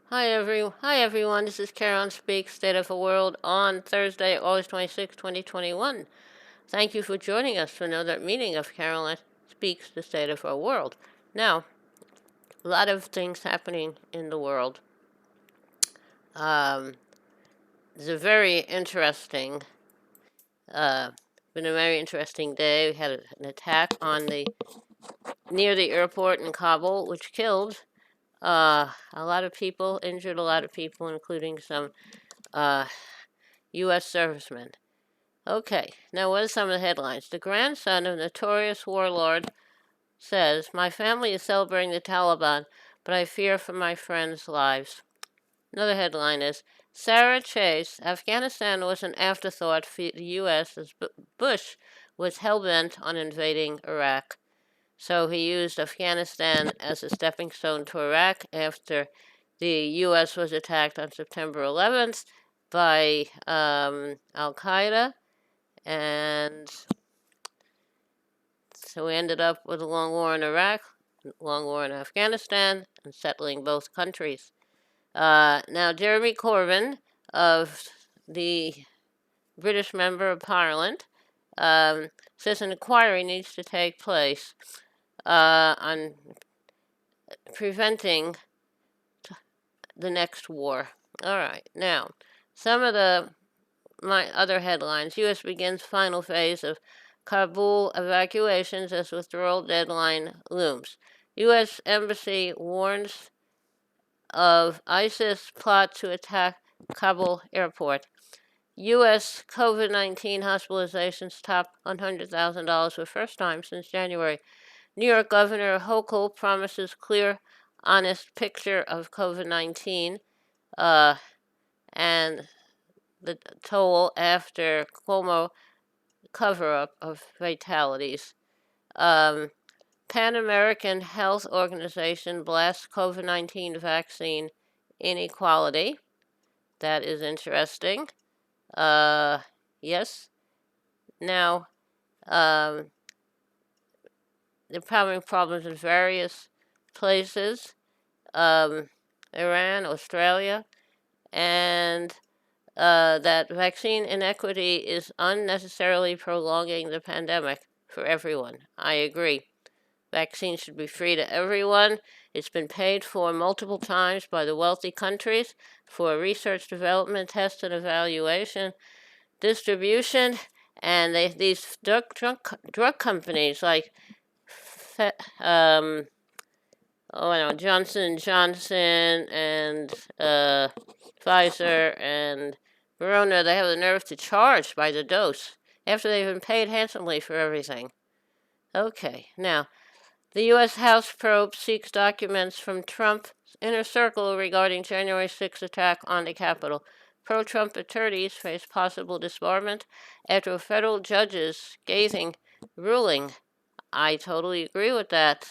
Hi everyone. This is Karen Speaks State of the World on Thursday, August 26, 2021. Thank you for joining us for another meeting of Caroline Speaks the State of our World. Now, a lot of things happening in the world. It's a very interesting, been a very interesting day. We had an attack near the airport in Kabul, which killed a lot of people, injured a lot of people, including some U.S. servicemen. Okay, now what are some of the headlines? The grandson of notorious warlord says, "My family is celebrating the Taliban, but I fear for my friends' lives." Another headline is, Sarah Chase, Afghanistan was an afterthought for the U.S. as Bush was hell-bent on invading Iraq. So he used Afghanistan as a stepping stone to Iraq after the U.S. was attacked on September 11th by Al-Qaeda. And so we ended up with a long war in Iraq, long war in Afghanistan, and settling both countries. Now, Jeremy Corbyn of the British Member of Parliament says an inquiry needs to take place on preventing the next war. All right, now, some of my other headlines. U.S. begins final phase of Kabul evacuations as withdrawal deadline looms. U.S. Embassy warns of ISIS plot to attack Kabul airport. U.S. COVID-19 hospitalizations top $100,000 for first time since January. New York Governor Hochul promises clear, honest picture of COVID-19 and the toll after Cuomo cover-up of fatalities. Pan American Health Organization blasts COVID-19 vaccine inequality. That is interesting. Yes. Now, they're having problems in various places. Iran, Australia, and that vaccine inequity is unnecessarily prolonging the pandemic for everyone. I agree. Vaccines should be free to everyone. It's been paid for multiple times by the wealthy countries for research, development, test, and evaluation, distribution, and these drug companies like Johnson & Johnson and Pfizer and Verona, they have the nerve to charge by the dose after they've been paid handsomely for everything. Okay, now, the U.S. House probe seeks documents from Trump's inner circle regarding January 6th attack on the Capitol. Pro-Trump attorneys face possible disbarment after a federal judge's scathing ruling. I totally agree with that.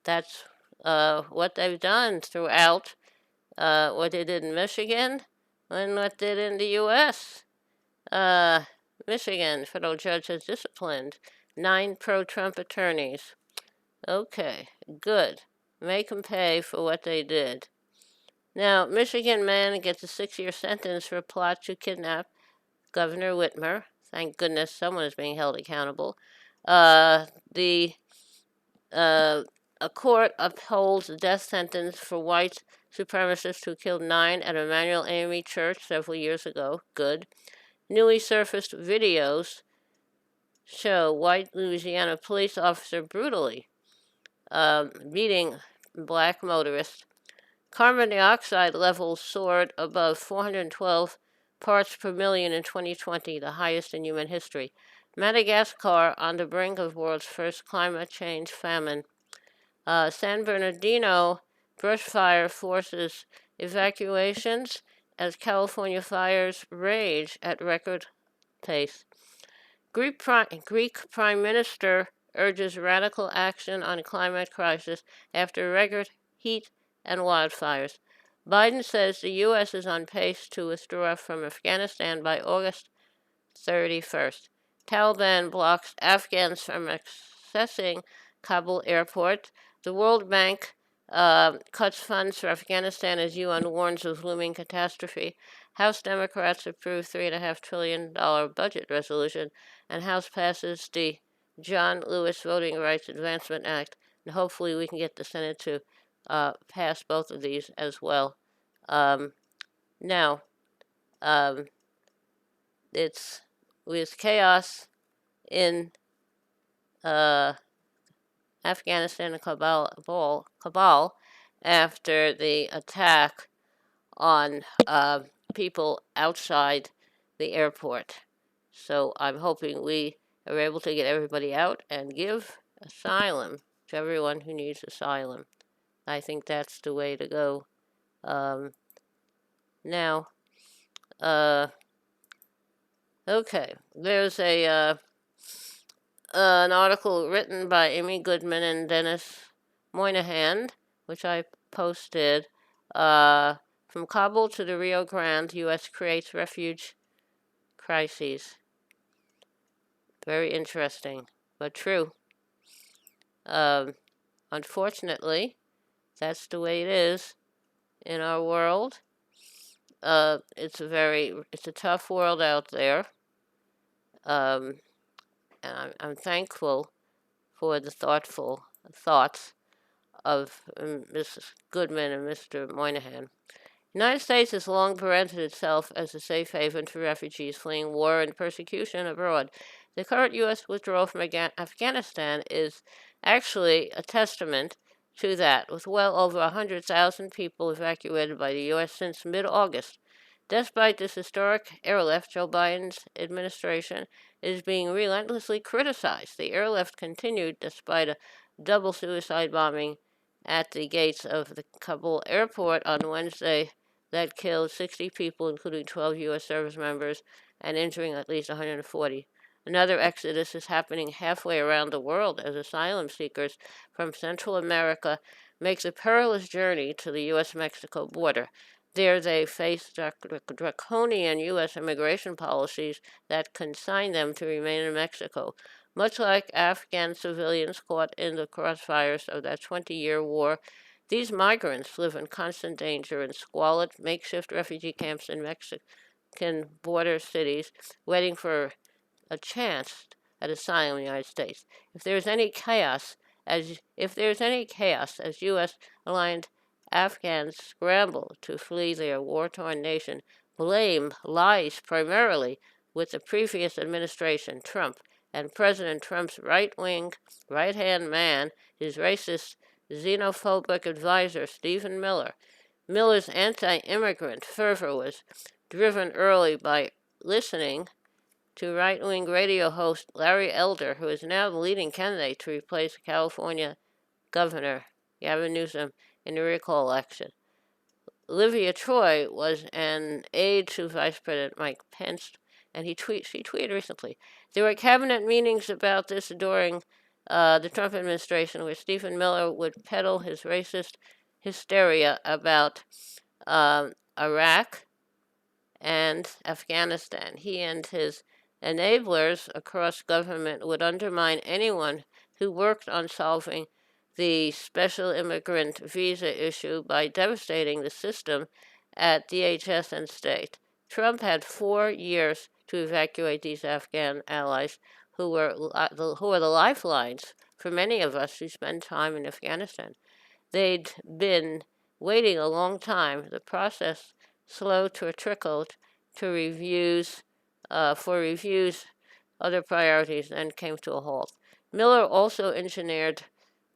That's what they've done throughout, what they did in Michigan and what they did in the U.S. Michigan, federal judge has disciplined 9 pro-Trump attorneys. Okay, good. Make them pay for what they did. Now, Michigan man gets a 6-year sentence for a plot to kidnap Governor Whitmer. Thank goodness someone is being held accountable. A court upholds the death sentence for white supremacists who killed 9 at Emmanuel AME Church several years ago. Good. Newly surfaced videos show white Louisiana police officer brutally beating black motorist. Carbon dioxide levels soared above 412 parts per million in 2020, the highest in human history. Madagascar on the brink of world's first climate change famine. San Bernardino brush fire forces evacuations as California fires rage at record pace. Greek Prime Minister urges radical action on climate crisis after record heat and wildfires. Biden says the U.S. is on pace to withdraw from Afghanistan by August 31st. Taliban blocks Afghans from accessing Kabul airport. The World Bank cuts funds for Afghanistan as UN warns of looming catastrophe. House Democrats approve $3.5 trillion budget resolution, and House passes the John Lewis Voting Rights Advancement Act. And hopefully we can get the Senate to pass both of these as well. Now, um, it's with chaos in uh, Afghanistan and Kabul after the attack on people outside the airport. So I'm hoping we are able to get everybody out and give asylum to everyone who needs asylum. I think that's the way to go. Now, okay, there's an article written by Amy Goodman and Dennis Moynihan, which I posted. From Kabul to the Rio Grande, U.S. creates refuge crises. Very interesting, but true. Unfortunately, that's the way it is in our world. It's a tough world out there. And I'm thankful for the thoughtful thoughts of Mrs. Goodman and Mr. Moynihan. The United States has long presented itself as a safe haven for refugees fleeing war and persecution abroad. The current U.S. withdrawal from Afghanistan is actually a testament to that, with well over 100,000 people evacuated by the U.S. since mid-August. Despite this historic airlift, Joe Biden's administration is being relentlessly criticized. The airlift continued despite a double suicide bombing at the gates of the Kabul airport on Wednesday that killed 60 people, including 12 U.S. service members, and injuring at least 140. Another exodus is happening halfway around the world as asylum seekers from Central America make the perilous journey to the U.S.-Mexico border. There they face draconian U.S. immigration policies that consign them to remain in Mexico. Much like Afghan civilians caught in the crossfires of that 20-year war, these migrants live in constant danger in squalid makeshift refugee camps in Mexican border cities, waiting for a chance at asylum in the United States. If there's any chaos, as U.S. aligned Afghans scramble to flee their war-torn nation, blame lies primarily with the previous administration, Trump, and President Trump's right-wing, right-hand man, his racist, xenophobic advisor, Stephen Miller. Miller's anti-immigrant fervor was driven early by listening to right-wing radio host Larry Elder, who is now the leading candidate to replace California Governor Gavin Newsom in the recall election. Olivia Troy was an aide to Vice President Mike Pence, and she tweeted recently. There were cabinet meetings about this during the Trump administration where Stephen Miller would peddle his racist hysteria about Iraq and Afghanistan. He and his enablers across government would undermine anyone who worked on solving the special immigrant visa issue by devastating the system at DHS and state. Trump had 4 years to evacuate these Afghan allies who were the lifelines for many of us who spend time in Afghanistan. They'd been waiting a long time. The process slowed to a trickle to reviews, other priorities, and came to a halt. Miller also engineered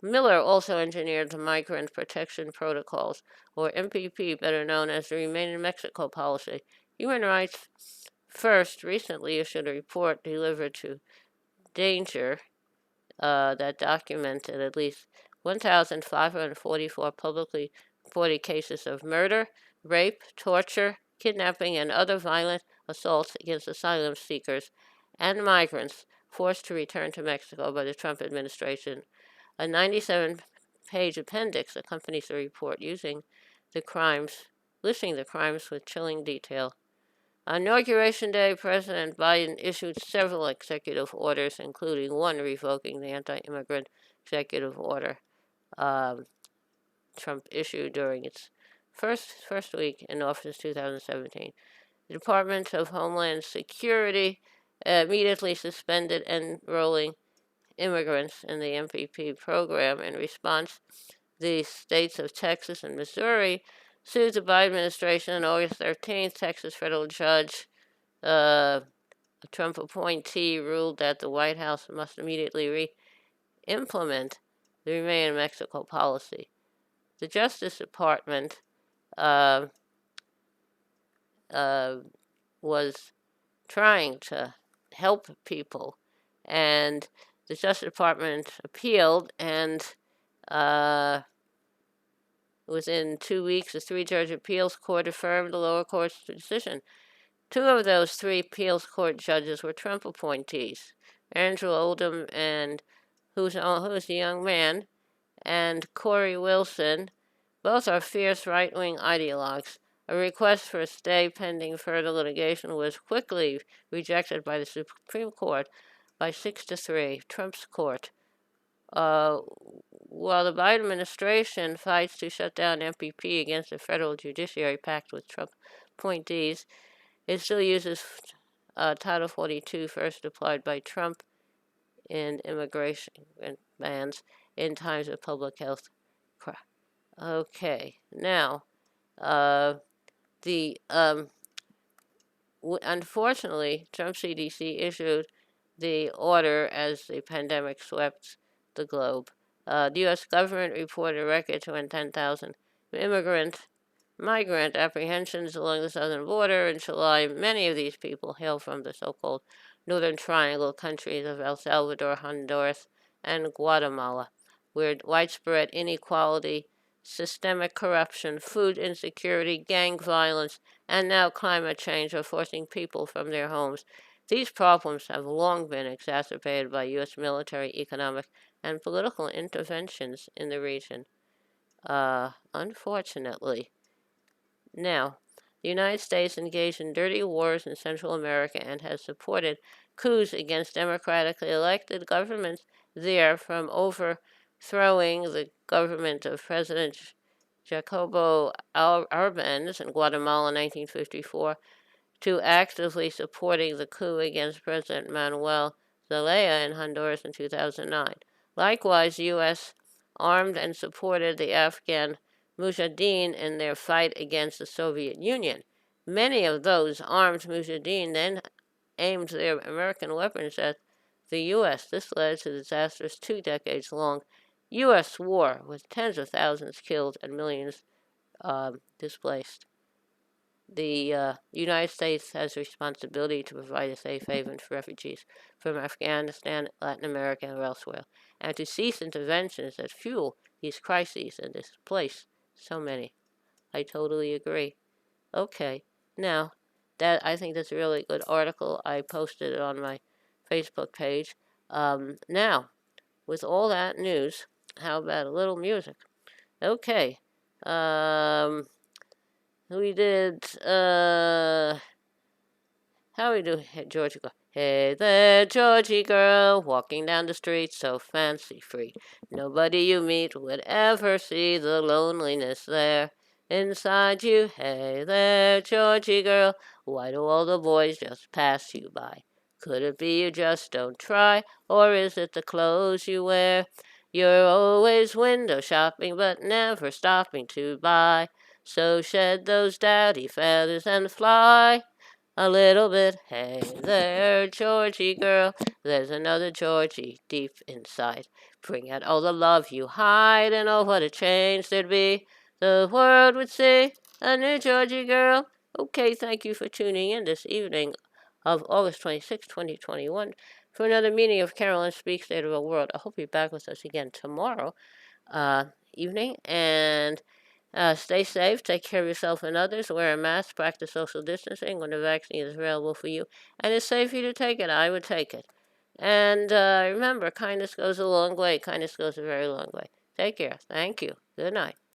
the Migrant Protection Protocols, or MPP, better known as the Remain in Mexico policy. Human Rights First recently issued a report delivered to Danger that documented at least 1,544 publicly reported cases of murder, rape, torture, kidnapping, and other violent assaults against asylum seekers and migrants forced to return to Mexico by the Trump administration. A 97-page appendix accompanies the report listing the crimes with chilling detail. On Inauguration Day, President Biden issued several executive orders, including one revoking the anti-immigrant executive order. Trump issued during its first week in office, 2017. The Department of Homeland Security immediately suspended enrolling immigrants in the MPP program. In response, the states of Texas and Missouri sued the Biden administration. On August 13th, Texas federal judge, a Trump appointee, ruled that the White House must immediately re-implement the Remain in Mexico policy. The Justice Department uh, was trying to help people, and the Justice Department appealed, and within 2 weeks, the three-judge appeals court affirmed the lower court's decision. Two of those three appeals court judges were Trump appointees, Andrew Oldham, and who's a young man, and Corey Wilson. Both are fierce right-wing ideologues. A request for a stay pending further litigation was quickly rejected by the Supreme Court by 6-3, Trump's court. While the Biden administration fights to shut down MPP against the federal judiciary pact with Trump appointees, it still uses Title 42, first applied by Trump in immigration bans in times of public health. Okay, now, unfortunately, Trump CDC issued the order as the pandemic swept the globe. The U.S. government reported a record 210,000 migrant apprehensions along the southern border in July. Many of these people hail from the so-called Northern Triangle countries of El Salvador, Honduras, and Guatemala, where widespread inequality, systemic corruption, food insecurity, gang violence, and now climate change are forcing people from their homes. These problems have long been exacerbated by U.S. military, economic, and political interventions in the region. Unfortunately. Now, the United States engaged in dirty wars in Central America and has supported coups against democratically elected governments there, from overthrowing the government of President Jacobo Arbenz in Guatemala in 1954 to actively supporting the coup against President Manuel Zelaya in Honduras in 2009. Likewise, the U.S. armed and supported the Afghan Mujahideen in their fight against the Soviet Union. Many of those armed Mujahideen then aimed their American weapons at the U.S. This led to the disastrous 2 decades long U.S. war with tens of thousands killed and millions displaced. The United States has a responsibility to provide a safe haven for refugees from Afghanistan, Latin America, and elsewhere, and to cease interventions that fuel these crises and displace so many. I totally agree. Okay, now, I think that's a really good article. I posted it on my Facebook page. Now, with all that news, how about a little music? Okay. We did, how we do, hey, Georgie go, hey there, Georgie girl, walking down the street so fancy-free. Nobody you meet would ever see the loneliness there inside you. Hey there, Georgie girl, why do all the boys just pass you by? Could it be you just don't try, or is it the clothes you wear? You're always window shopping, but never stopping to buy. So shed those dowdy feathers and fly a little bit. Hey there, Georgie girl, there's another Georgie deep inside. Bring out all the love you hide, and oh, what a change there'd be. The world would see a new Georgie girl. Okay, thank you for tuning in this evening of August 26, 2021, for another meeting of Carolyn Speaks State of the World. I hope you're back with us again tomorrow evening, and stay safe, take care of yourself and others, wear a mask, practice social distancing when the vaccine is available for you, and it's safe for you to take it. I would take it. And remember, kindness goes a long way. Kindness goes a very long way. Take care. Thank you. Good night.